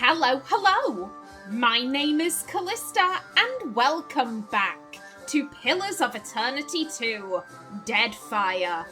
Hello! My name is Callista, and welcome back to Pillars of Eternity 2, Deadfire.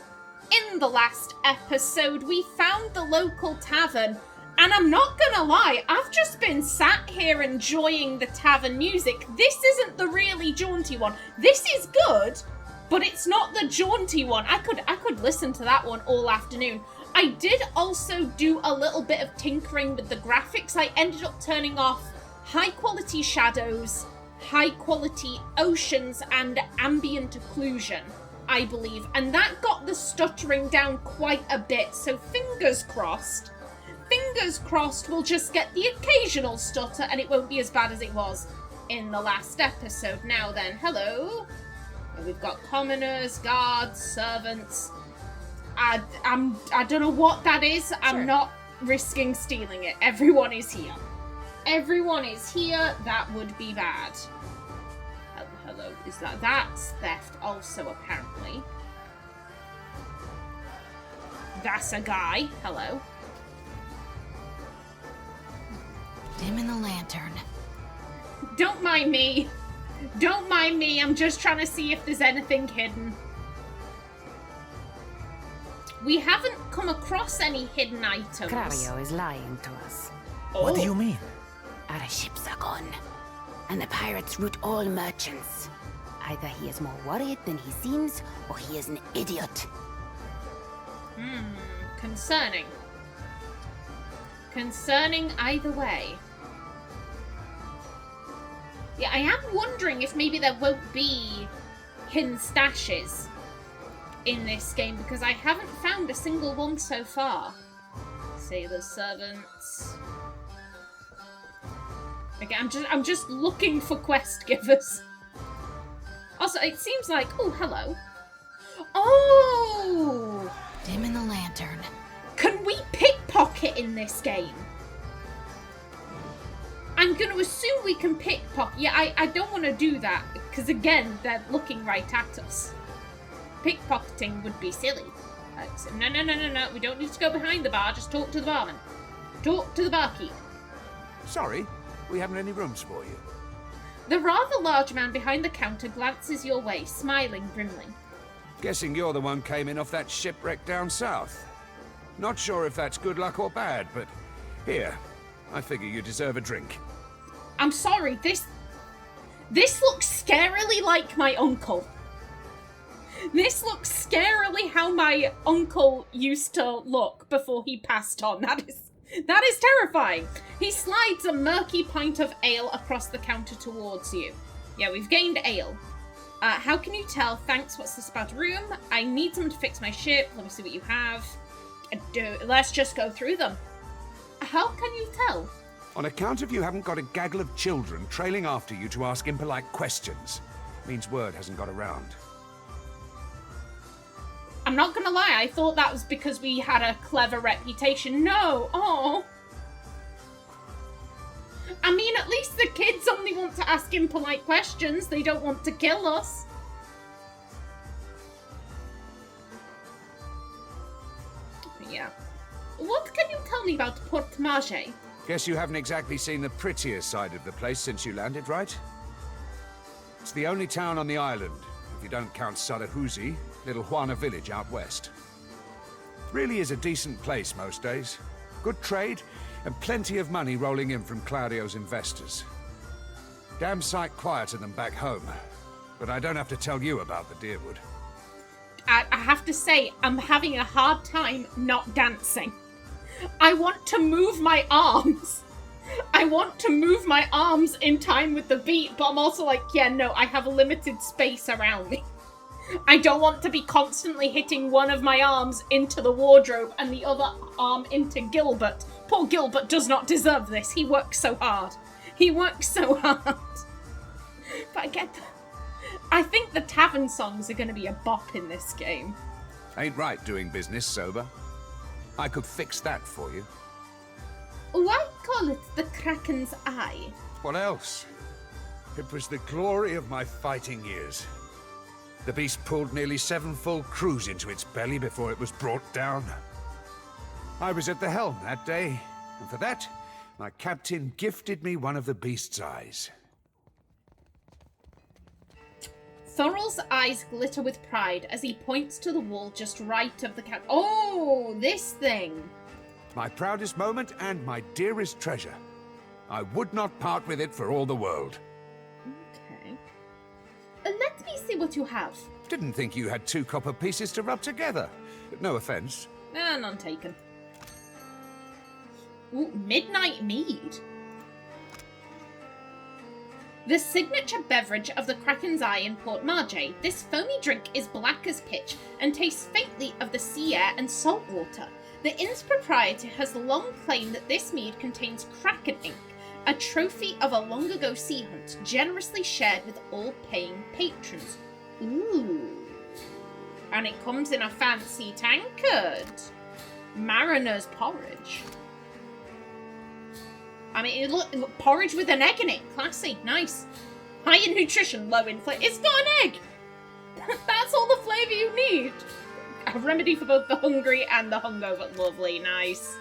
In the last episode, we found the local tavern, and I'm not gonna lie, I've just been sat here enjoying the tavern music. This isn't the really jaunty one. This is good, but it's not the jaunty one. I could listen to that one all afternoon. I did also do a little bit of tinkering with the graphics. I ended up turning off high quality shadows, high quality oceans, and ambient occlusion, I believe. And that got the stuttering down quite a bit. So fingers crossed we'll just get the occasional stutter and it won't be as bad as it was in the last episode. Now then, hello. We've got commoners, guards, servants. I don't know what that is. Sure. I'm not risking stealing it. Everyone is here. That would be bad. Hello. Is that's theft also, apparently. That's a guy. Hello. Dim in the lantern. Don't mind me. I'm just trying to see if there's anything hidden. We haven't come across any hidden items. Krario is lying to us. Oh. What do you mean? Our ships are gone, and the pirates root all merchants. Either he is more worried than he seems, or he is an idiot. Concerning either way. Yeah, I am wondering if maybe there won't be hidden stashes in this game, because I haven't found a single one so far. Sailors, servants. Again, I'm just looking for quest givers. Also, it seems like, oh, hello. Oh! Dim in the lantern. Can we pickpocket in this game? I'm going to assume we can pickpocket. Yeah, I don't want to do that, because again, they're looking right at us. Pickpocketing would be silly. So, no. We don't need to go behind the bar. Just talk to the barman. Talk to the barkeep. Sorry, we haven't any rooms for you. The rather large man behind the counter glances your way, smiling grimly. Guessing you're the one came in off that shipwreck down south. Not sure if that's good luck or bad, but here, I figure you deserve a drink. I'm sorry, this looks scarily like my uncle. This looks scarily how my uncle used to look before he passed on. That is terrifying. He slides a murky pint of ale across the counter towards you. Yeah, we've gained ale. How can you tell? Thanks, what's this about room? I need someone to fix my ship. Let me see what you have. Let's just go through them. How can you tell? On account of you haven't got a gaggle of children trailing after you to ask impolite questions. Means word hasn't got around. I'm not gonna lie, I thought that was because we had a clever reputation. No! Oh! I mean, at least the kids only want to ask impolite questions. They don't want to kill us. Yeah. What can you tell me about Port Marge? Guess you haven't exactly seen the prettier side of the place since you landed, right? It's the only town on the island, if you don't count Sarahuzi, little Juana village out west. Really is a decent place most days. Good trade, and plenty of money rolling in from Claudio's investors. Damn sight quieter than back home, but I don't have to tell you about the Deerwood. I have to say, I'm having a hard time not dancing. I want to move my arms. I want to move my arms in time with the beat, but I'm also like, yeah, no, I have a limited space around me. I don't want to be constantly hitting one of my arms into the wardrobe and the other arm into Gilbert. Poor Gilbert does not deserve this. He works so hard. But I get that. I think the tavern songs are going to be a bop in this game. Ain't right doing business sober. I could fix that for you. Why call it the Kraken's Eye? What else? It was the glory of my fighting years. The beast pulled nearly 7 full crews into its belly before it was brought down. I was at the helm that day, and for that, My captain gifted me one of the beast's eyes. Thorol's eyes glitter with pride as he points to the wall just right of the cat. Oh, this thing! My proudest moment and my dearest treasure. I would not part with it for all the world. Okay. Let me see what you have. Didn't think you had 2 copper pieces to rub together. No offense. None taken. Ooh, midnight mead. The signature beverage of the Kraken's Eye in Port Margay, this foamy drink is black as pitch and tastes faintly of the sea air and salt water. The inn's proprietor has long claimed that this mead contains Kraken ink, a trophy of a long-ago sea hunt, generously shared with all paying patrons. Ooh. And it comes in a fancy tankard. Mariner's porridge. I mean, look, porridge with an egg in it. Classy. Nice. High in nutrition, low in flavor. It's got an egg! That's all the flavour you need. A remedy for both the hungry and the hungover. Lovely. Nice.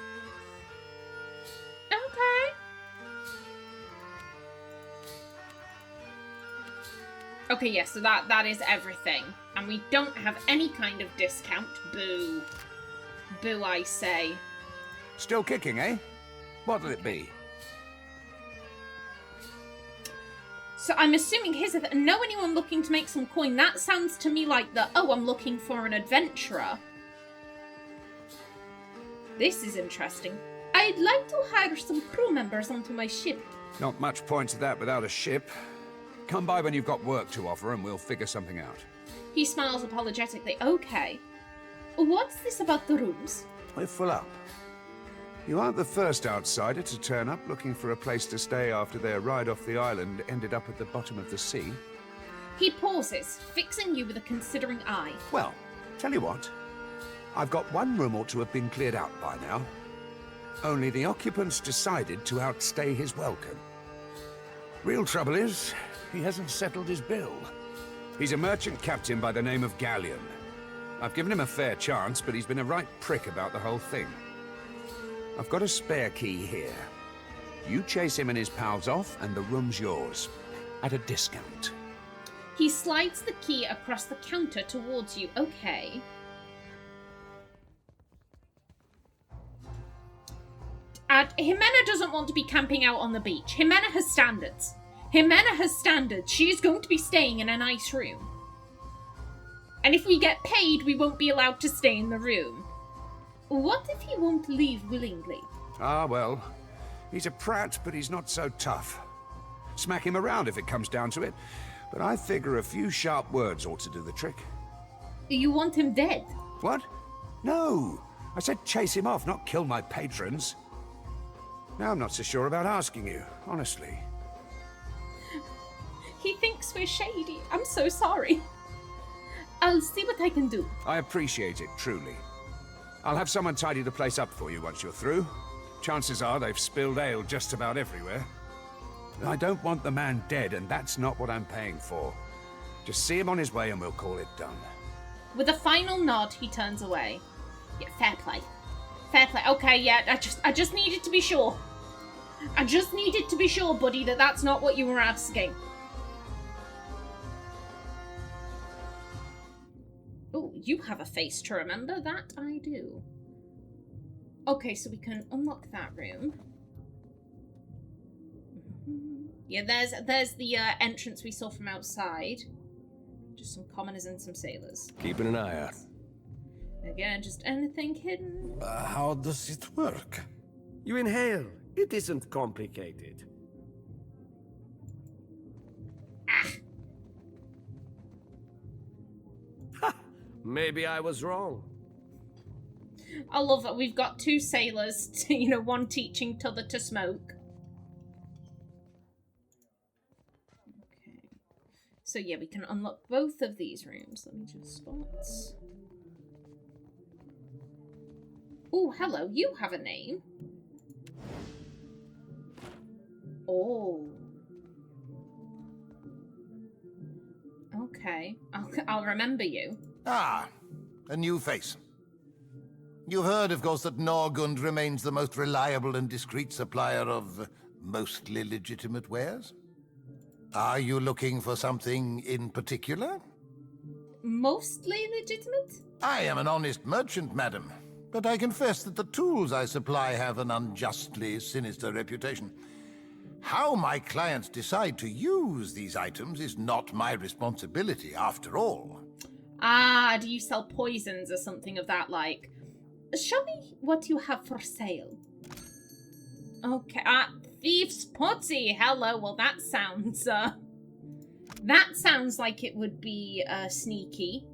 Okay. Okay, yeah, so that is everything. And we don't have any kind of discount. Boo. Boo, I say. Still kicking, eh? What'll it be? So I'm assuming here's the thing. Know anyone looking to make some coin? That sounds to me like the, oh, I'm looking for an adventurer. This is interesting. I'd like to hire some crew members onto my ship. Not much point to that without a ship. Come by when you've got work to offer and we'll figure something out. He smiles apologetically. Okay. What's this about the rooms? We're full up. You aren't the first outsider to turn up looking for a place to stay after their ride off the island ended up at the bottom of the sea. He pauses, fixing you with a considering eye. Well, tell you what. I've got one room ought to have been cleared out by now. Only the occupants decided to outstay his welcome. Real trouble is, he hasn't settled his bill. He's a merchant captain by the name of Galleon. I've given him a fair chance, but he's been a right prick about the whole thing. I've got a spare key here. You chase him and his pals off, and the room's yours. At a discount. He slides the key across the counter towards you. Okay. Ximena doesn't want to be camping out on the beach. Ximena has standards. Ximena has standards. She's going to be staying in a nice room. And if we get paid, we won't be allowed to stay in the room. What if he won't leave willingly? Ah, well. He's a prat, but he's not so tough. Smack him around if it comes down to it. But I figure a few sharp words ought to do the trick. You want him dead? What? No! I said chase him off, not kill my patrons. Now I'm not so sure about asking you, honestly. He thinks we're shady. I'm so sorry. I'll see what I can do. I appreciate it, truly. I'll have someone tidy the place up for you once you're through. Chances are they've spilled ale just about everywhere. I don't want the man dead, and that's not what I'm paying for. Just see him on his way and we'll call it done. With a final nod, he turns away. Yeah, fair play. Fair play. Okay, yeah, I just needed to be sure. I just needed to be sure, buddy, that that's not what you were asking. Oh, you have a face to remember. That I do. Okay, so we can unlock that room. Yeah, there's the entrance we saw from outside. Just some commoners and some sailors. Keeping an eye out. Again, just anything hidden. How does it work? You inhale. It isn't complicated. Maybe I was wrong. I love that we've got two sailors, one teaching t'other to smoke. Okay. So yeah, we can unlock both of these rooms. Let me just spot. Oh, hello. You have a name. Oh. Okay. I'll remember you. Ah, a new face. You've heard, of course, that Norgund remains the most reliable and discreet supplier of mostly legitimate wares. Are you looking for something in particular? Mostly legitimate? I am an honest merchant, madam, but I confess that the tools I supply have an unjustly sinister reputation. How my clients decide to use these items is not my responsibility, after all. Ah, do you sell poisons or something of that like? Show me what you have for sale. Okay, Thief's Putty, hello, well that sounds like it would be, sneaky.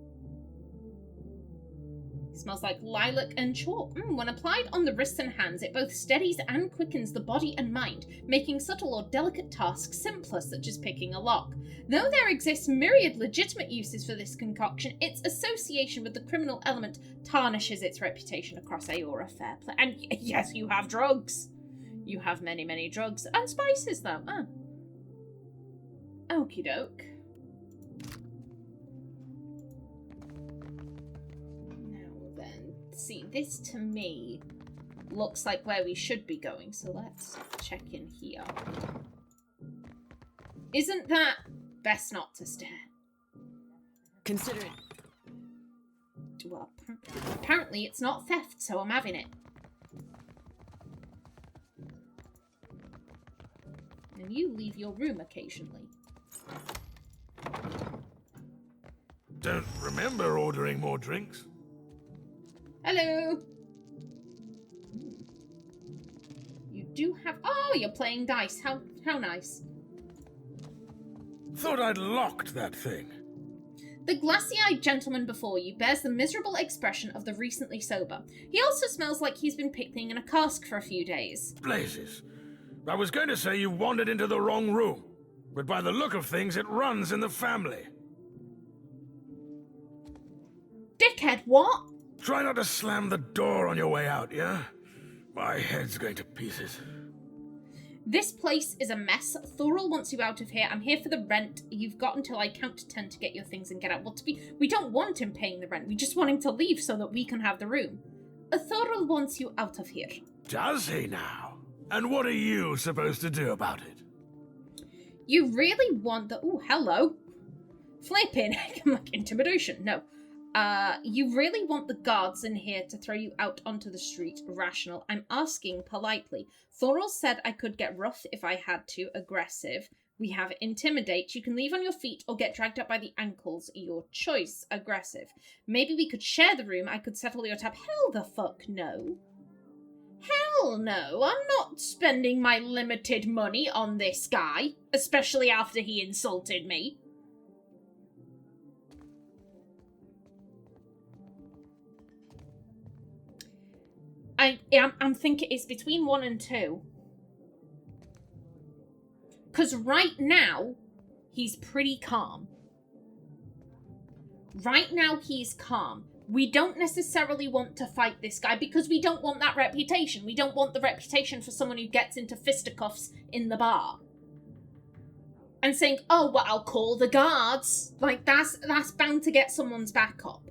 Smells like lilac and chalk. When applied on the wrists and hands, it both steadies and quickens the body and mind, making subtle or delicate tasks simpler, such as picking a lock. Though there exists myriad legitimate uses for this concoction, its association with the criminal element tarnishes its reputation across Aora fair play. And yes, you have drugs. You have many, many drugs. And spices, though. Ah. Okie doke. See, this to me looks like where we should be going, so let's check in here. Isn't that best not to stare? Consider it. Well, apparently it's not theft, so I'm having it. And you leave your room occasionally. Don't remember ordering more drinks. Hello! You do have... Oh, you're playing dice. How nice. Thought I'd locked that thing. The glassy-eyed gentleman before you bears the miserable expression of the recently sober. He also smells like he's been picnicking in a cask for a few days. Blazes. I was going to say you wandered into the wrong room, but by the look of things, it runs in the family. Dickhead, what? Try not to slam the door on your way out, yeah? My head's going to pieces. This place is a mess. Thorol wants you out of here. I'm here for the rent. You've got until I count to 10 to get your things and get out. Well, we don't want him paying the rent. We just want him to leave so that we can have the room. Thorol wants you out of here. Does he now? And what are you supposed to do about it? You really want the... Ooh, hello. Flipping. Like intimidation. No. You really want the guards in here to throw you out onto the street? Rational. I'm asking politely. Thorol said I could get rough if I had to. Aggressive. We have intimidate. You can leave on your feet or get dragged up by the ankles. Your choice. Aggressive. Maybe we could share the room. I could settle your tab. Hell the fuck no. Hell no. I'm not spending my limited money on this guy. Especially after he insulted me. I'm thinking it's between 1 and 2. Because right now, he's pretty calm. Right now, he's calm. We don't necessarily want to fight this guy because we don't want that reputation. We don't want the reputation for someone who gets into fisticuffs in the bar. And saying, oh, well, I'll call the guards. Like, that's bound to get someone's back up.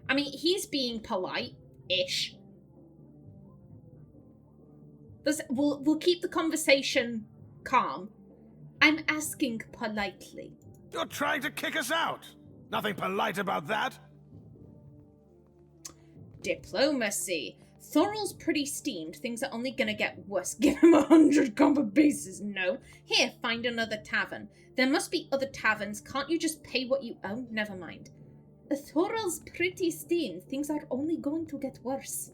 I mean, he's being polite-ish. We'll keep the conversation calm. I'm asking politely. You're trying to kick us out. Nothing polite about that. Diplomacy. Thorol's pretty steamed. Things are only gonna get worse. Give him 100 copper pieces. No. Here, find another tavern. There must be other taverns. Can't you just pay what you owe? Never mind. Thorol's pretty steamed. Things are only going to get worse.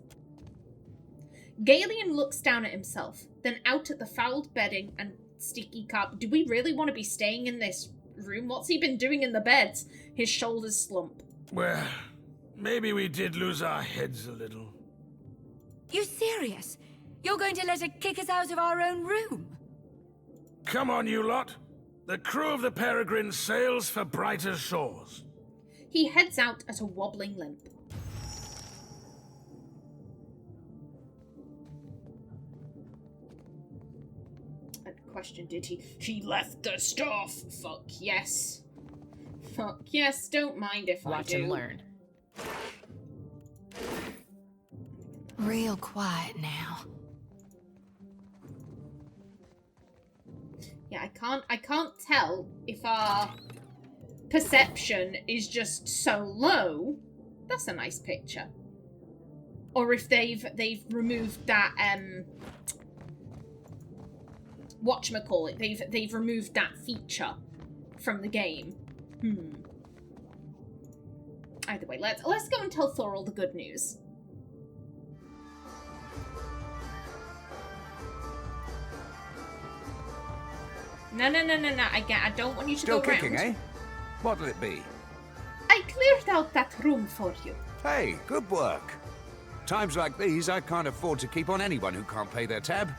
Galen looks down at himself, then out at the fouled bedding and sticky carpet. Do we really want to be staying in this room? What's he been doing in the beds? His shoulders slump. Well, maybe we did lose our heads a little. You serious? You're going to let her kick us out of our own room? Come on, you lot. The crew of the Peregrine sails for brighter shores. He heads out at a wobbling limp. And question, did he left the stuff? Fuck yes. Fuck yes, don't mind if Watch I do. and learn. real quiet now. Yeah, I can't tell if our perception is just so low. That's a nice picture. Or if they've removed that whatchamacallit, they've removed that feature from the game. Either way, let's go and tell Thor all the good news. No. I don't want you to Still go kicking, round. eh? What'll it be? I cleared out that room for you. Hey, good work. Times like these, I can't afford to keep on anyone who can't pay their tab.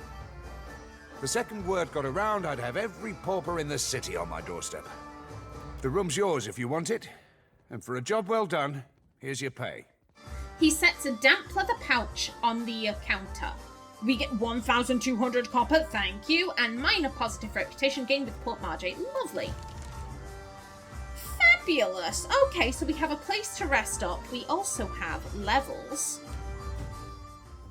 The second word got around, I'd have every pauper in the city on my doorstep. The room's yours if you want it. And for a job well done, here's your pay. He sets a damp leather pouch on the counter. We get 1,200 copper, thank you, and minor positive reputation gained with Port Margate. Lovely. Fabulous. Okay, so we have a place to rest up. We also have levels.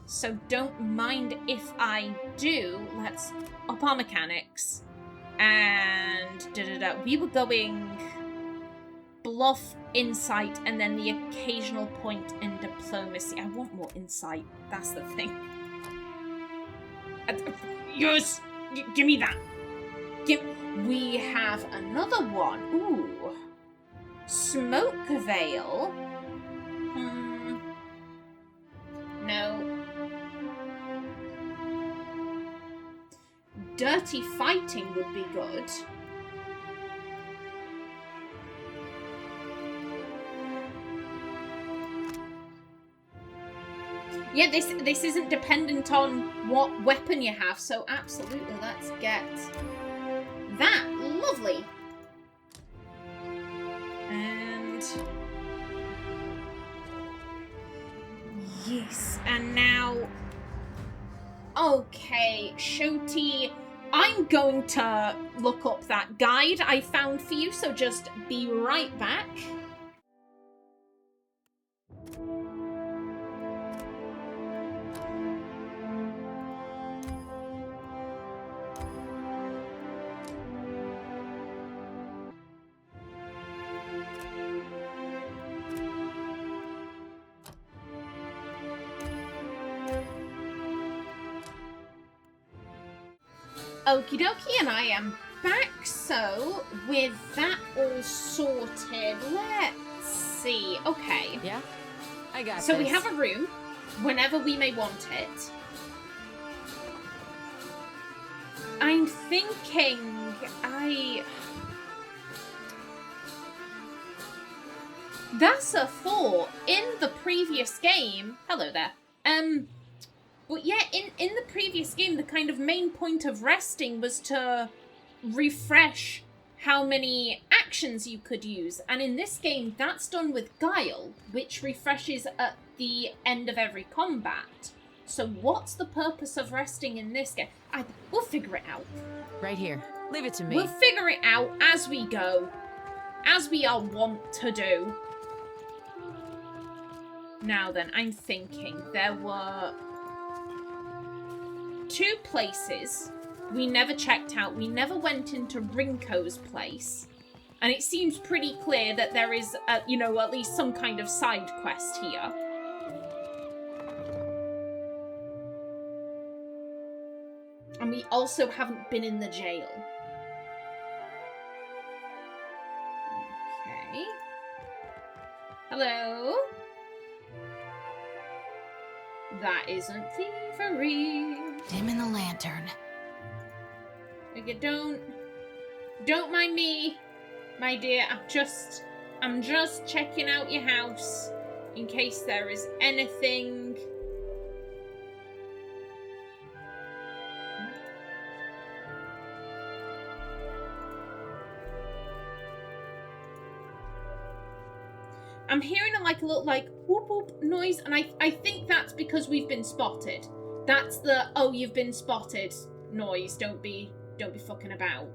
So don't mind if I do. Let's up our mechanics. And we were going bluff, insight, and then the occasional point in diplomacy. I want more insight. That's the thing. Yes! Give me that. We have another one. Ooh. Smoke Veil. No. Dirty Fighting would be good. Yeah, this isn't dependent on what weapon you have, so absolutely, let's get that. Lovely. And yes, and now, okay, Shoti, I'm going to look up that guide I found for you, so just be right back. Okie dokie, and I am back. So, with that all sorted, let's see. Okay. Yeah? I got So this. we have a room whenever we may want it. I'm thinking That's a thought. In the previous game... Hello there. But yeah, in the previous game, the kind of main point of resting was to refresh how many actions you could use. And in this game, that's done with Guile, which refreshes at the end of every combat. So what's the purpose of resting in this game? We'll figure it out. Right here. Leave it to me. We'll figure it out as we go. As we are wont to do. Now then, I'm thinking there were 2 places we never checked out. We never went into Rinco's place. And it seems pretty clear that there is, at least some kind of side quest here. And we also haven't been in the jail. Okay. Hello? That isn't thievery. Dim in the lantern. Okay, don't mind me, my dear. I'm just checking out your house in case there is anything. I'm hearing a little whoop whoop noise, and I think that's because we've been spotted. That's the "oh, you've been spotted" noise. Don't be fucking about.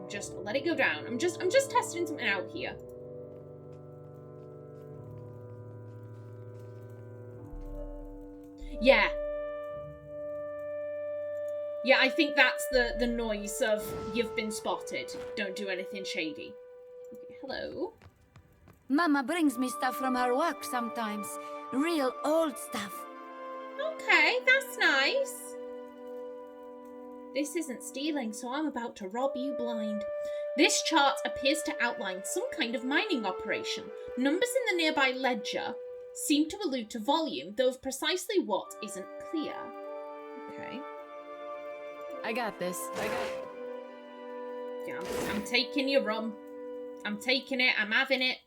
Just let it go down. I'm just testing something out here. Yeah. Yeah, I think that's the noise of you've been spotted. Don't do anything shady. Okay, hello. Mama brings me stuff from her work sometimes. Real old stuff. Okay, that's nice. This isn't stealing, so I'm about to rob you blind. This chart appears to outline some kind of mining operation. Numbers in the nearby ledger seem to allude to volume, though of precisely what isn't clear. Okay. I got this. Yeah, I'm taking your rum. I'm taking it. I'm having it.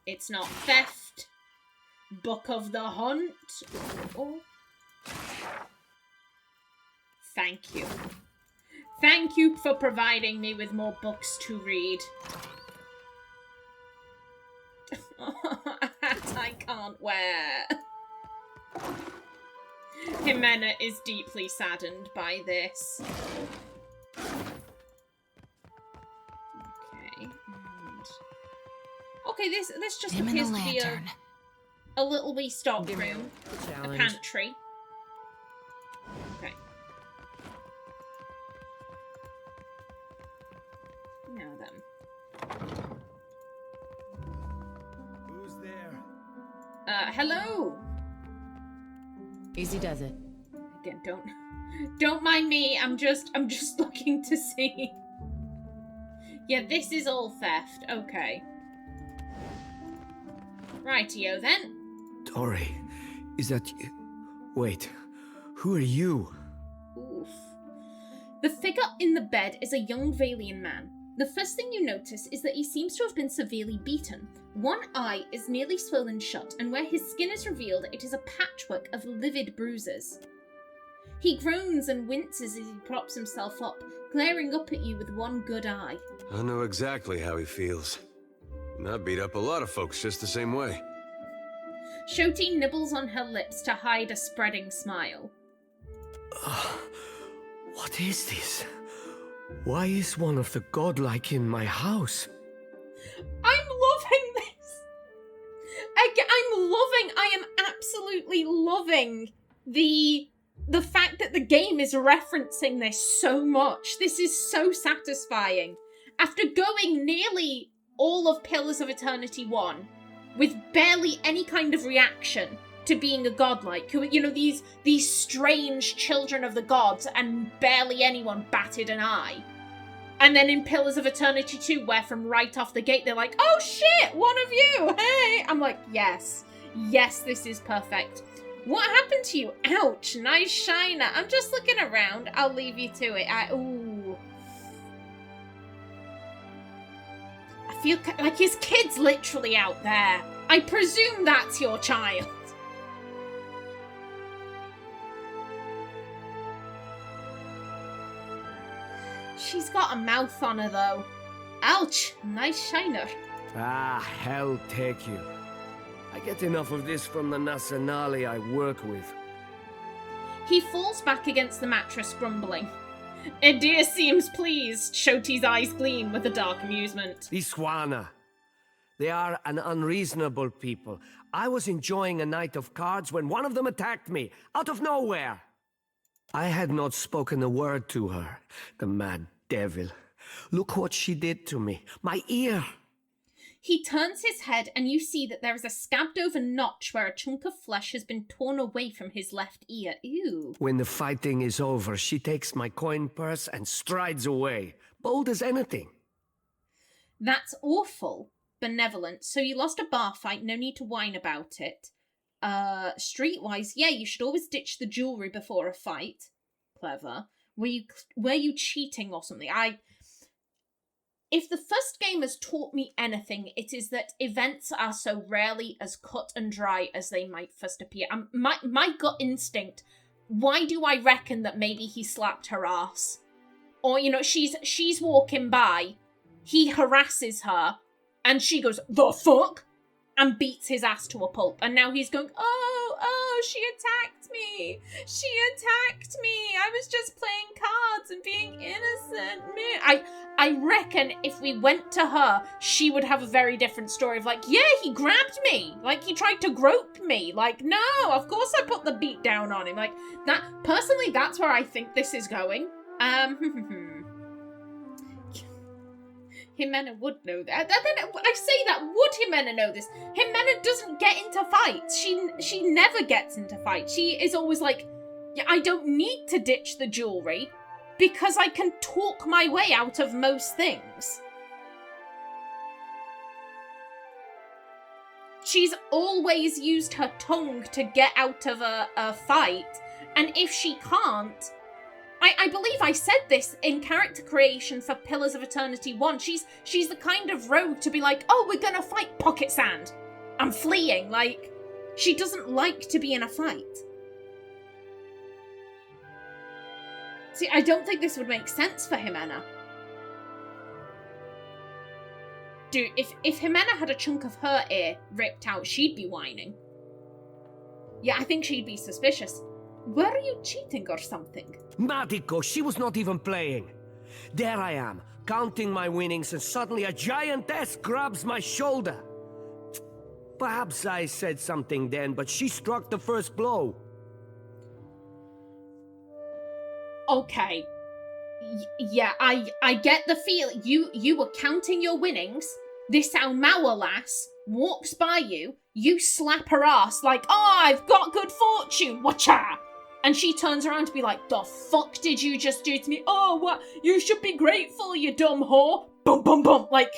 It's not theft. Book of the Hunt. Oh. Thank you. Thank you for providing me with more books to read. A hat I can't wear. Ximena is deeply saddened by this. Okay, and... Okay, this just Dim in appears the to be lantern. a little wee stock room. Challenge. A pantry. Okay. Now then. Who's there? Hello! Easy does it. Again, don't mind me. I'm just looking to see. Yeah, this is all theft. Okay. Rightio then. Tori, is that you? Wait, who are you? Oof. The figure in the bed is a young Valian man. The first thing you notice is that he seems to have been severely beaten. One eye is nearly swollen shut, and where his skin is revealed, it is a patchwork of livid bruises. He groans and winces as he props himself up, glaring up at you with one good eye. I know exactly how he feels. And I beat up a lot of folks just the same way. Shoti nibbles on her lips to hide a spreading smile. What is this? Why is one of the godlike in my house? I'm loving this! I am absolutely loving the fact that the game is referencing this so much. This is so satisfying. After going nearly all of Pillars of Eternity 1 with barely any kind of reaction to being a godlike, who, you know, these strange children of the gods, and barely anyone batted an eye. And then in Pillars of Eternity 2, where from right off the gate they're like, oh shit, one of you, hey! I'm like, yes, this is perfect. What happened to you? Ouch, nice shiner. I'm just looking around. I'll leave you to it. Ooh. I feel like his kid's literally out there. I presume that's your child. She's got a mouth on her, though. Ouch, nice shiner. Ah, hell take you. I get enough of this from the Nasanali I work with. He falls back against the mattress, grumbling. Edir seems pleased. Shoti's eyes gleam with a dark amusement. Iswana. They are an unreasonable people. I was enjoying a night of cards when one of them attacked me, out of nowhere. I had not spoken a word to her, the mad devil. Look what she did to me. My ear. He turns his head and you see that there is a scabbed over notch where a chunk of flesh has been torn away from his left ear. Ew. When the fighting is over, she takes my coin purse and strides away, bold as anything. That's awful. Benevolent. So you lost a bar fight, no need to whine about it. Streetwise, yeah, you should always ditch the jewelry before a fight. Clever. Were you cheating or something? If the first game has taught me anything, it is that events are so rarely as cut and dry as they might first appear. My gut instinct, why do I reckon that maybe he slapped her ass? Or, you know, she's walking by, he harasses her, and she goes, the fuck? And beats his ass to a pulp. And now he's going, oh, she attacked me. She attacked me. I was just playing cards and being innocent. I reckon if we went to her, she would have a very different story of like, yeah, he grabbed me. Like, he tried to grope me. Like, no, of course I put the beat down on him. Like, that, personally, that's where I think this is going. Ximena would know that. I say that, would Ximena know this? Ximena doesn't get into fights. She never gets into fights. She is always like, yeah, I don't need to ditch the jewelry because I can talk my way out of most things. She's always used her tongue to get out of a fight, and if she can't, I believe I said this in character creation for Pillars of Eternity 1. She's the kind of rogue to be like, oh, we're gonna fight Pocket Sand. I'm fleeing. Like, she doesn't like to be in a fight. See, I don't think this would make sense for Ximena. Dude, if Ximena had a chunk of her ear ripped out, she'd be whining. Yeah, I think she'd be suspicious. Were you cheating or something? Matiko, she was not even playing. There I am, counting my winnings, and suddenly a giantess grabs my shoulder. Perhaps I said something then, but she struck the first blow. Okay. Yeah, I get the feeling. You were counting your winnings. This Aumaua lass walks by you. You slap her ass like, oh, I've got good fortune. Watcha! And she turns around to be like, the fuck did you just do to me? Oh, what? You should be grateful, you dumb whore. Boom, boom, boom. Like,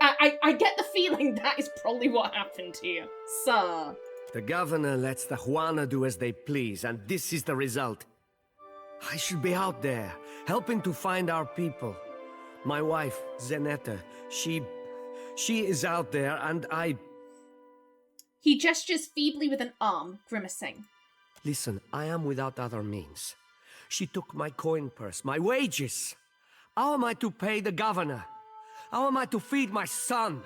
I get the feeling that is probably what happened to you, sir. The governor lets the Juana do as they please, and this is the result. I should be out there, helping to find our people. My wife, Zenetta, she is out there, and I... He gestures feebly with an arm, grimacing. Listen, I am without other means. She took my coin purse, my wages. How am I to pay the governor? How am I to feed my son?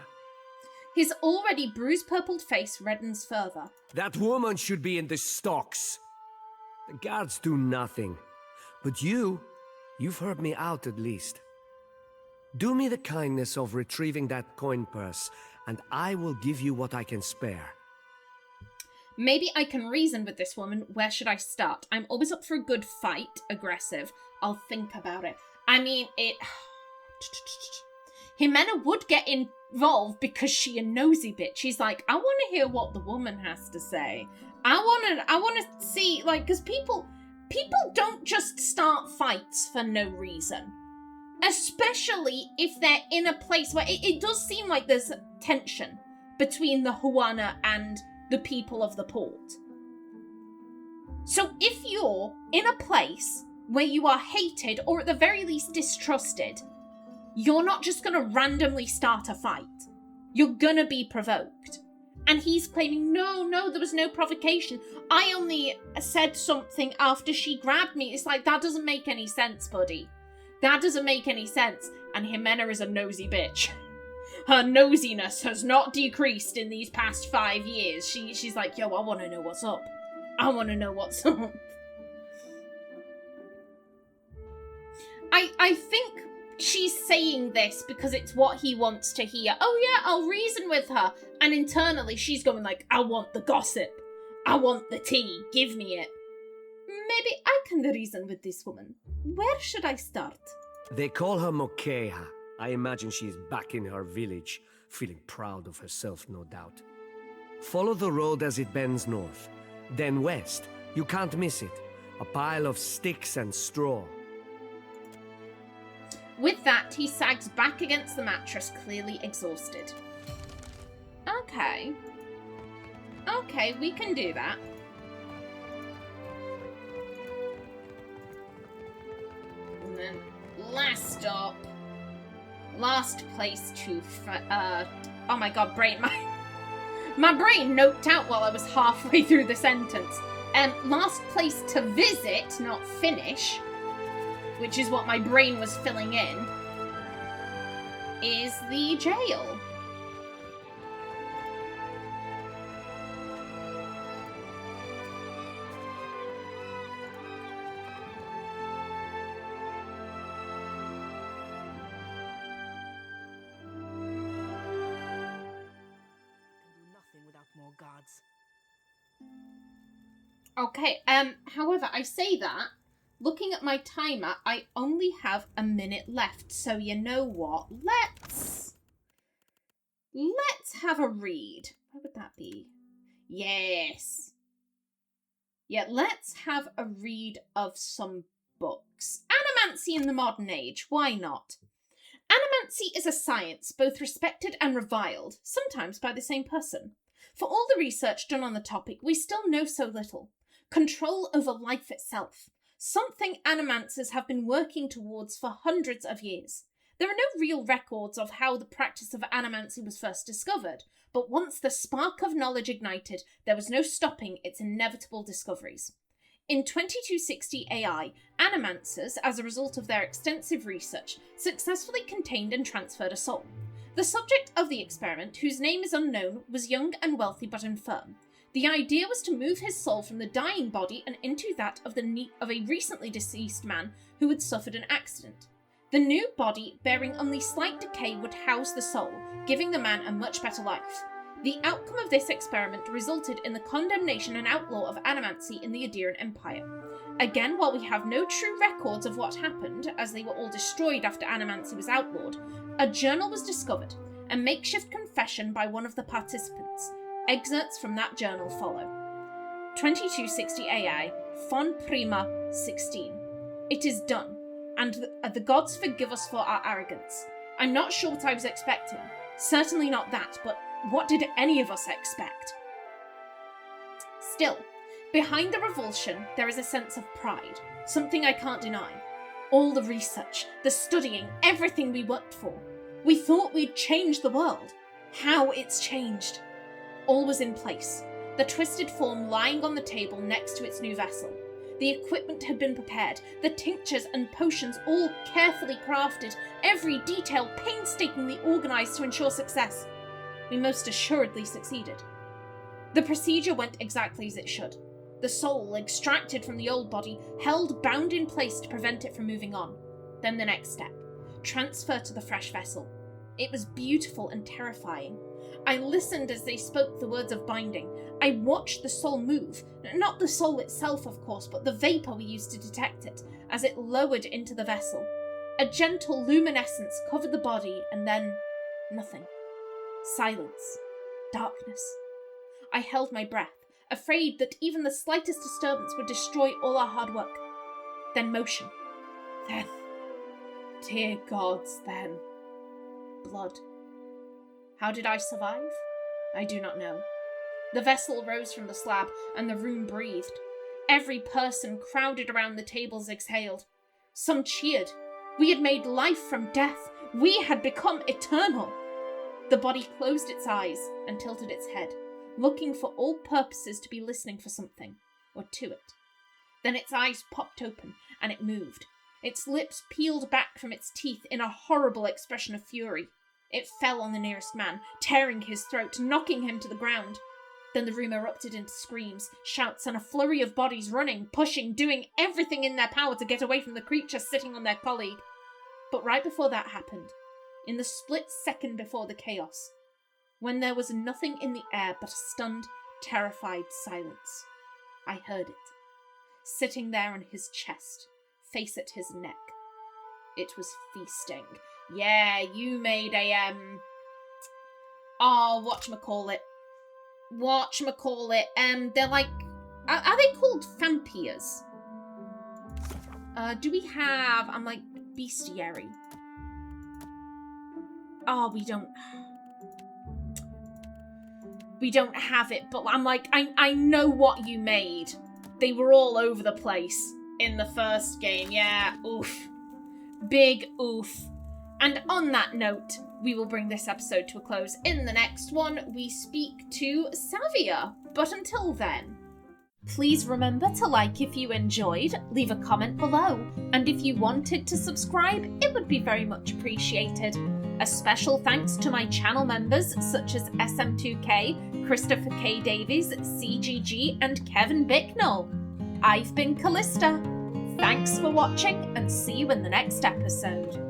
His already bruise-purpled face reddens further. That woman should be in the stocks. The guards do nothing. But you've heard me out at least. Do me the kindness of retrieving that coin purse, and I will give you what I can spare. Maybe I can reason with this woman. Where should I start? I'm always up for a good fight. Aggressive. I'll think about it. I mean, Ximena would get involved because she a nosy bitch. She's like, I want to hear what the woman has to say. I want to see, like, because people don't just start fights for no reason. Especially if they're in a place where it does seem like there's tension between the Juana and the people of the port. So if you're in a place where you are hated or at the very least distrusted, you're not just going to randomly start a fight. You're going to be provoked. And he's claiming, no, there was no provocation. I only said something after she grabbed me. It's like, that doesn't make any sense, buddy. That doesn't make any sense. And Ximena is a nosy bitch. Her nosiness has not decreased in these past 5 years. She's like, yo, I want to know what's up. I want to know what's up. I think she's saying this because it's what he wants to hear. Oh yeah, I'll reason with her. And internally she's going like, I want the gossip. I want the tea. Give me it. Maybe I can reason with this woman. Where should I start? They call her Mokeha. I imagine she is back in her village, feeling proud of herself, no doubt. Follow the road as it bends north, then west. You can't miss it. A pile of sticks and straw. With that, he sags back against the mattress, clearly exhausted. Okay. Okay, we can do that. And then, last stop. Last place to, oh my god, my brain noped out while I was halfway through the sentence. Last place to visit, not finish, which is what my brain was filling in, is the jail. cards. Okay, however, I say that, looking at my timer, I only have a minute left, so you know what? Let's have a read. What would that be? Yes. Yeah, let's have a read of some books. Animancy in the modern age, why not? Animancy is a science, both respected and reviled, sometimes by the same person. For all the research done on the topic, we still know so little. Control over life itself. Something animancers have been working towards for hundreds of years. There are no real records of how the practice of animancy was first discovered, but once the spark of knowledge ignited, there was no stopping its inevitable discoveries. In 2260 AI, animancers, as a result of their extensive research, successfully contained and transferred a soul. The subject of the experiment, whose name is unknown, was young and wealthy but infirm. The idea was to move his soul from the dying body and into that of a recently deceased man who had suffered an accident. The new body, bearing only slight decay, would house the soul, giving the man a much better life. The outcome of this experiment resulted in the condemnation and outlaw of animancy in the Adirian Empire. Again, while we have no true records of what happened, as they were all destroyed after animancy was outlawed, a journal was discovered, a makeshift confession by one of the participants. Excerpts from that journal follow. 2260 AI, Fon Prima 16. It is done, and the gods forgive us for our arrogance. I'm not sure what I was expecting. Certainly not that, but what did any of us expect? Still, behind the revulsion, there is a sense of pride, something I can't deny. All the research, the studying, everything we worked for. We thought we'd change the world. How it's changed. All was in place, the twisted form lying on the table next to its new vessel. The equipment had been prepared, the tinctures and potions all carefully crafted, every detail painstakingly organised to ensure success. We most assuredly succeeded. The procedure went exactly as it should. The soul, extracted from the old body, held bound in place to prevent it from moving on. Then the next step, transfer to the fresh vessel. It was beautiful and terrifying. I listened as they spoke the words of binding. I watched the soul move, not the soul itself, of course, but the vapour we used to detect it, as it lowered into the vessel. A gentle luminescence covered the body, and then nothing. Silence. Darkness. I held my breath, afraid that even the slightest disturbance would destroy all our hard work. Then motion. Then, dear gods, then, blood. How did I survive? I do not know. The vessel rose from the slab, and the room breathed. Every person crowded around the tables exhaled. Some cheered. We had made life from death. We had become eternal. The body closed its eyes and tilted its head, looking for all purposes to be listening for something, or to it. Then its eyes popped open, and it moved. Its lips peeled back from its teeth in a horrible expression of fury. It fell on the nearest man, tearing his throat, knocking him to the ground. Then the room erupted into screams, shouts, and a flurry of bodies running, pushing, doing everything in their power to get away from the creature sitting on their colleague. But right before that happened, in the split second before the chaos, when there was nothing in the air but a stunned, terrified silence, I heard it, sitting there on his chest, face at his neck. It was feasting. Yeah, you made a, whatchamacallit. They're like, are they called vampires? Do we have, I'm like, bestiary? Oh, we don't have it, but I'm like, I know what you made. They were all over the place in the first game, yeah, oof. Big oof. And on that note, we will bring this episode to a close. In the next one, we speak to Savia. But until then, please remember to like if you enjoyed, leave a comment below, and if you wanted to subscribe, it would be very much appreciated. A special thanks to my channel members such as SM2K, Christopher K. Davies, CGG, and Kevin Bicknell. I've been Callista. Thanks for watching, and see you in the next episode.